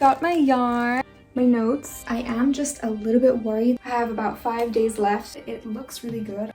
Got my yarn, my notes. I am just a little bit worried. I have about 5 days left. It looks really good.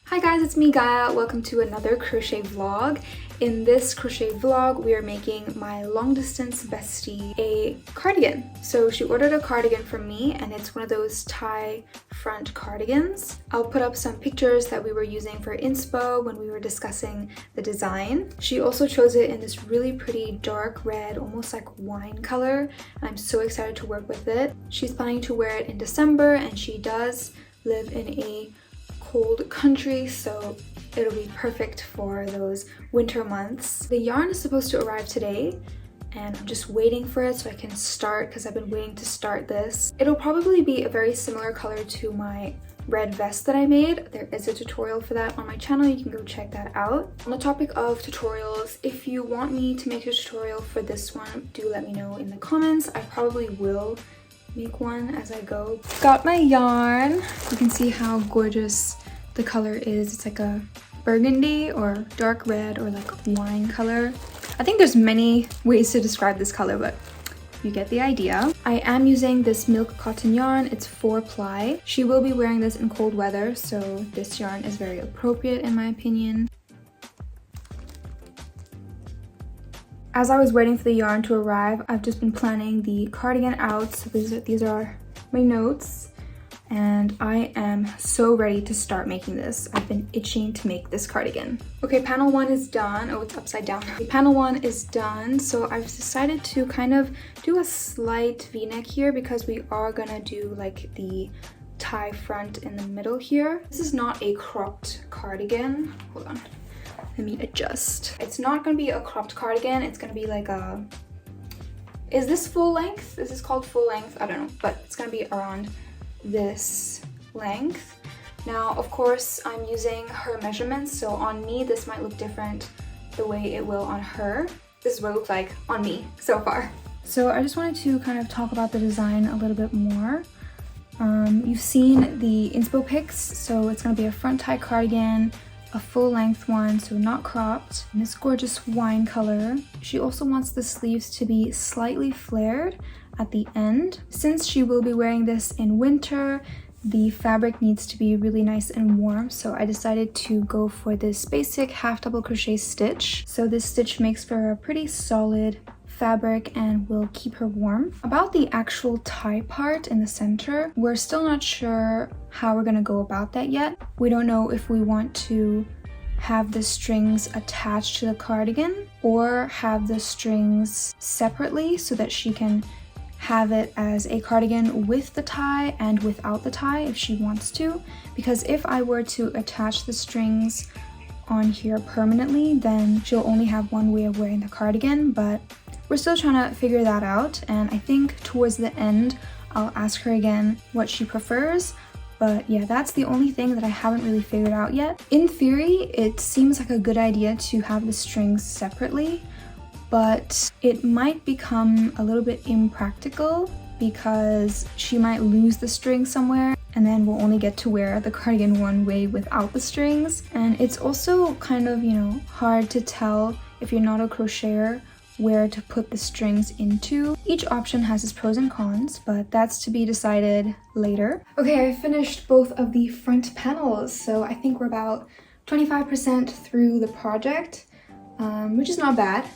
Hi guys, it's me Gaia. Welcome to another crochet vlog. In this crochet vlog, we are making my long distance bestie a cardigan. So she ordered a cardigan from me and it's one of those tie front cardigans. I'll put up some pictures that we were using for inspo when we were discussing the design. She also chose it in this really pretty dark red, almost like wine color. And I'm so excited to work with it. She's planning to wear it in December and she does live in a cold country, so it'll be perfect for those winter months. The yarn is supposed to arrive today and I'm just waiting for it so I can start because I've been waiting to start this. It'll probably be a very similar color to my red vest that I made. There is a tutorial for that on my channel. You can go check that out. On the topic of tutorials, if you want me to make a tutorial for this one, do let me know in the comments. I probably will make one as I go. Got my yarn. You can see how gorgeous the color is. It's like a burgundy or dark red or like wine color. I think there's many ways to describe this color, but you get the idea. I am using this milk cotton yarn. It's 4-ply. She will be wearing this in cold weather, so this yarn is very appropriate in my opinion. As I was waiting for the yarn to arrive, I've just been planning the cardigan out. So these are my notes. And I am so ready to start making this. I've been itching to make this cardigan. Okay, panel 1 is done. Oh, it's upside down. Okay, panel 1 is done. So I've decided to kind of do a slight v-neck here because we are gonna do like the tie front in the middle here. This is not a cropped cardigan. Hold on, let me adjust. It's not gonna be a cropped cardigan. It's gonna be like a, is this full length? Is this called full length? I don't know, but it's gonna be around this length. Now of course I'm using her measurements, so on me this might look different the way it will on her. This is what it looks like on me so far. So I just wanted to kind of talk about the design a little bit more. You've seen the inspo pics, so it's going to be a front tie cardigan, a full length one, so not cropped, in this gorgeous wine color. She also wants the sleeves to be slightly flared at the end. Since she will be wearing this in winter, the fabric needs to be really nice and warm, so I decided to go for this basic half double crochet stitch. So this stitch makes for a pretty solid fabric and will keep her warm. About the actual tie part in the center, we're still not sure how we're gonna go about that yet. We don't know if we want to have the strings attached to the cardigan or have the strings separately so that she can have it as a cardigan with the tie and without the tie if she wants to. Because if I were to attach the strings on here permanently, then she'll only have one way of wearing the cardigan, but we're still trying to figure that out. And I think towards the end, I'll ask her again what she prefers. But yeah, that's the only thing that I haven't really figured out yet. In theory, it seems like a good idea to have the strings separately, but it might become a little bit impractical because she might lose the string somewhere and then we'll only get to wear the cardigan one way without the strings. And it's also kind of, you know, hard to tell if you're not a crocheter where to put the strings into. Each option has its pros and cons, but that's to be decided later. Okay, I finished both of the front panels, so I think we're about 25% through the project, which is not bad.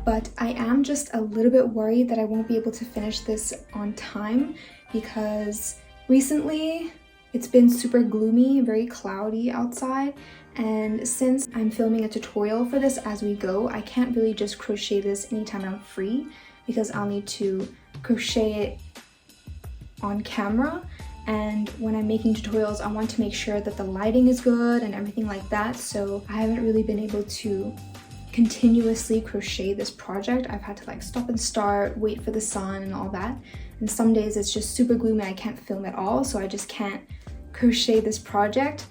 But I am just a little bit worried that I won't be able to finish this on time because recently it's been super gloomy, very cloudy outside, and since I'm filming a tutorial for this as we go, I can't really just crochet this anytime I'm free because I'll need to crochet it on camera, and when I'm making tutorials I want to make sure that the lighting is good and everything like that, so I haven't really been able to continuously crochet this project. I've had to like stop and start, wait for the sun and all that, and some days it's just super gloomy, I can't film at all, so I just can't crochet this project.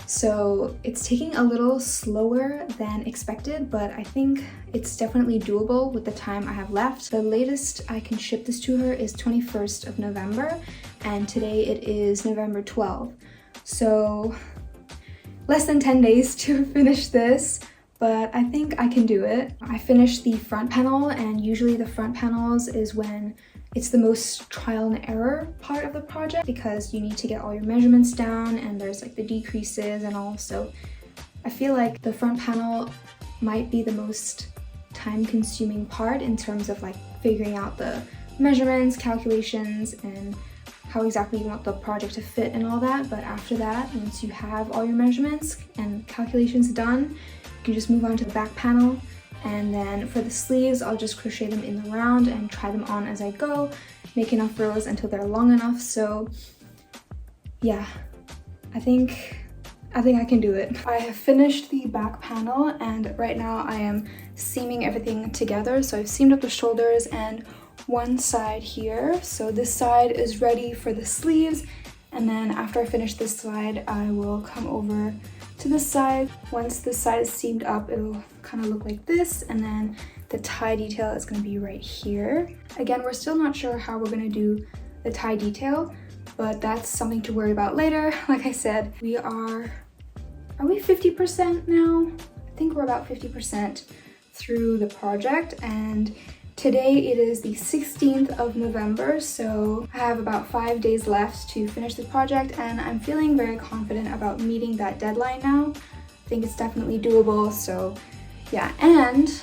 So it's taking a little slower than expected, but I think it's definitely doable with the time I have left. The latest I can ship this to her is 21st of November, and today it is November 12th. So less than 10 days to finish this, but I think I can do it. I finished the front panel, and usually the front panels is when it's the most trial and error part of the project because you need to get all your measurements down and there's like the decreases and all. So I feel like the front panel might be the most time-consuming part in terms of like figuring out the measurements, calculations, and how exactly you want the project to fit and all that. But after that, once you have all your measurements and calculations done, you can just move on to the back panel. And then for the sleeves, I'll just crochet them in the round and try them on as I go, make enough rows until they're long enough. So yeah, I think I can do it. I have finished the back panel, and right now I am seaming everything together. So I've seamed up the shoulders and one side here. So this side is ready for the sleeves, and then after I finish this side, I will come over to this side. Once this side is seamed up, it'll kind of look like this, and then the tie detail is going to be right here. Again, we're still not sure how we're going to do the tie detail, but that's something to worry about later. Like I said, are we 50% now? I think we're about 50% through the project, and today it is the 16th of November, so I have about 5 days left to finish the project, and I'm feeling very confident about meeting that deadline now. I think it's definitely doable, so yeah. And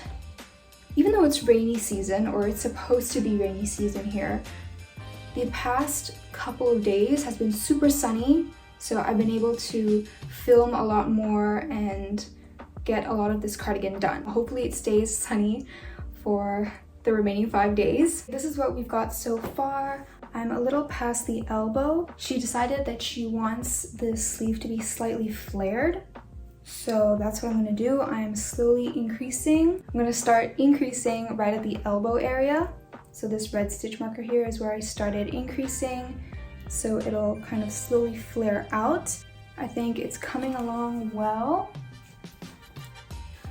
even though it's rainy season, or it's supposed to be rainy season here, the past couple of days has been super sunny, so I've been able to film a lot more and get a lot of this cardigan done. Hopefully it stays sunny for the remaining 5 days. This is what we've got so far. I'm a little past the elbow. She decided that she wants this sleeve to be slightly flared, so that's what I'm gonna do. I'm slowly increasing. I'm gonna start increasing right at the elbow area. So this red stitch marker here is where I started increasing, so it'll kind of slowly flare out. I think it's coming along well.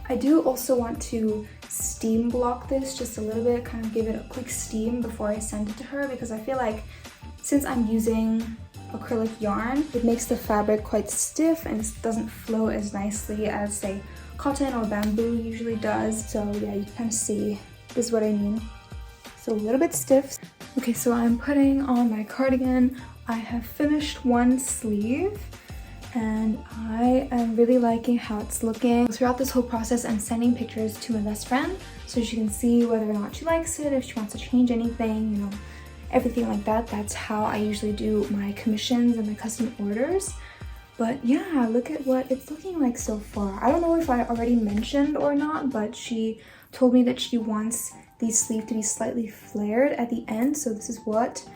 I do also want to steam block this just a little bit, kind of give it a quick steam before I send it to her, because I feel like since I'm using acrylic yarn, it makes the fabric quite stiff and it doesn't flow as nicely as, say, cotton or bamboo usually does. So yeah, you can kind of see, this is what I mean. So a little bit stiff. Okay, so I'm putting on my cardigan. I have finished one sleeve, and I am really liking how it's looking. Throughout this whole process, I'm sending pictures to my best friend so she can see whether or not she likes it, if she wants to change anything, you know, everything like that. That's how I usually do my commissions and my custom orders. But yeah, look at what it's looking like so far. I don't know if I already mentioned or not, but she told me that she wants the sleeve to be slightly flared at the end, so this is what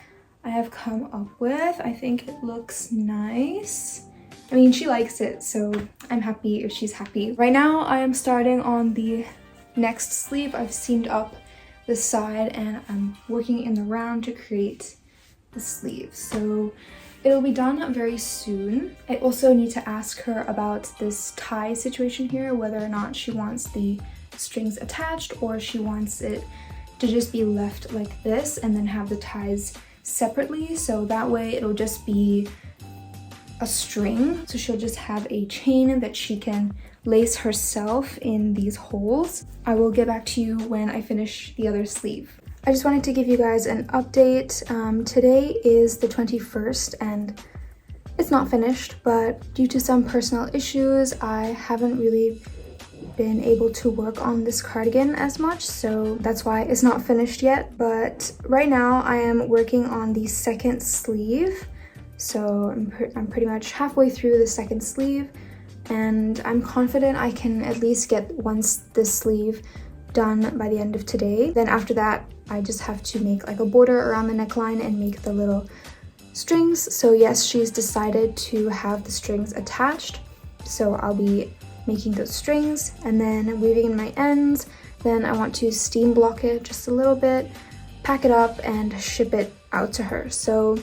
I have come up with. I think it looks nice. I mean, she likes it, so I'm happy if she's happy. Right now, I am starting on the next sleeve. I've seamed up the side and I'm working in the round to create the sleeve. So it'll be done very soon. I also need to ask her about this tie situation here, whether or not she wants the strings attached or she wants it to just be left like this and then have the ties separately. So that way it'll just be a string, so she'll just have a chain that she can lace herself in these holes. I will get back to you when I finish the other sleeve. I just wanted to give you guys an update. Today is the 21st and it's not finished, but due to some personal issues, I haven't really been able to work on this cardigan as much, so that's why it's not finished yet. But right now I am working on the second sleeve. So I'm pretty much halfway through the second sleeve, and I'm confident I can at least get this sleeve done by the end of today. Then after that, I just have to make like a border around the neckline and make the little strings. So yes, she's decided to have the strings attached. So I'll be making those strings and then weaving in my ends. Then I want to steam block it just a little bit, pack it up and ship it out to her. So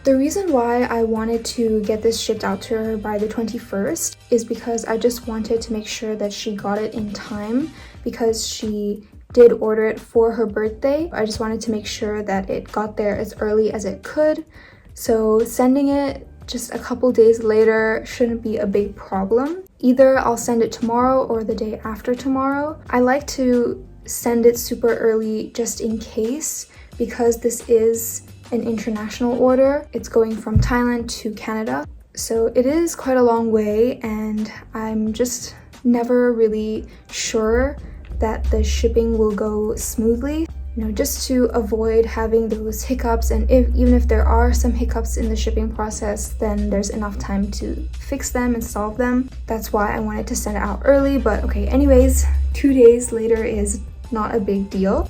the reason why I wanted to get this shipped out to her by the 21st is because I just wanted to make sure that she got it in time, because she did order it for her birthday. I just wanted to make sure that it got there as early as it could. So sending it just a couple days later shouldn't be a big problem. Either I'll send it tomorrow or the day after tomorrow. I like to send it super early just in case, because this is an international order. It's going from Thailand to Canada. So it is quite a long way, and I'm just never really sure that the shipping will go smoothly. You know, just to avoid having those hiccups, and even if there are some hiccups in the shipping process, then there's enough time to fix them and solve them. That's why I wanted to send it out early, but okay, anyways, 2 days later is not a big deal.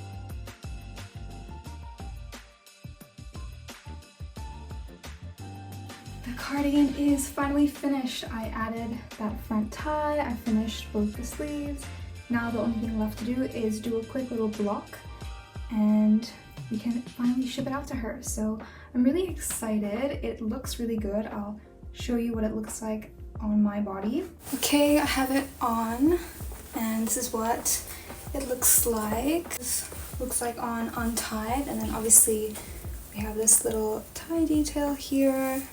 The cardigan is finally finished. I added that front tie, I finished both the sleeves. Now the only thing left to do is do a quick little block, and we can finally ship it out to her. So I'm really excited. It looks really good. I'll show you what it looks like on my body. Okay, I have it on, and this is what it looks like. This looks like on untied, and then obviously we have this little tie detail here.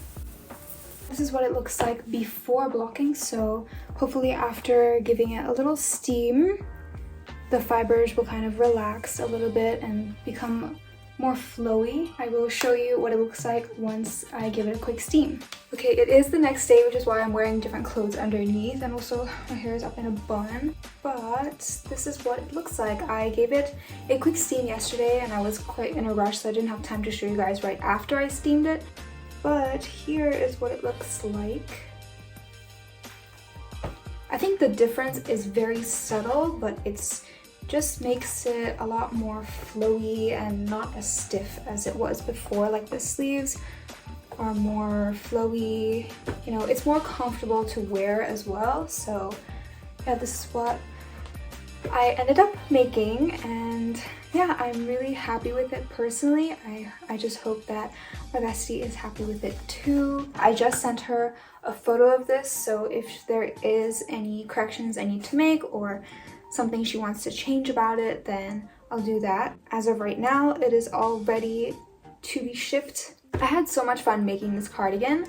This is what it looks like before blocking, so hopefully after giving it a little steam, the fibers will kind of relax a little bit and become more flowy. I will show you what it looks like once I give it a quick steam. Okay, it is the next day, which is why I'm wearing different clothes underneath, and also my hair is up in a bun. But this is what it looks like. I gave it a quick steam yesterday, and I was quite in a rush, so I didn't have time to show you guys right after I steamed it. But here is what it looks like. I think the difference is very subtle, but it's just makes it a lot more flowy and not as stiff as it was before. Like the sleeves are more flowy, you know, it's more comfortable to wear as well. So yeah, this is what I ended up making, and yeah, I'm really happy with it personally. I just hope that my bestie is happy with it too. I just sent her a photo of this, so if there is any corrections I need to make or something she wants to change about it, then I'll do that. As of right now, it is all ready to be shipped. I had so much fun making this cardigan,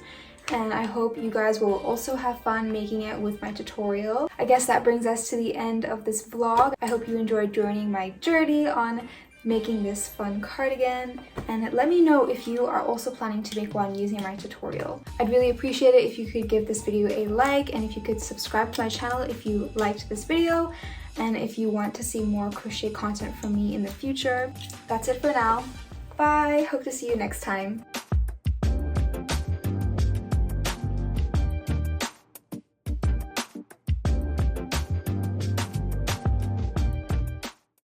and I hope you guys will also have fun making it with my tutorial. I guess that brings us to the end of this vlog. I hope you enjoyed joining my journey on making this fun cardigan, and let me know if you are also planning to make one using my tutorial. I'd really appreciate it if you could give this video a like, and if you could subscribe to my channel if you liked this video, and if you want to see more crochet content from me in the future. That's it for now. Bye! Hope to see you next time.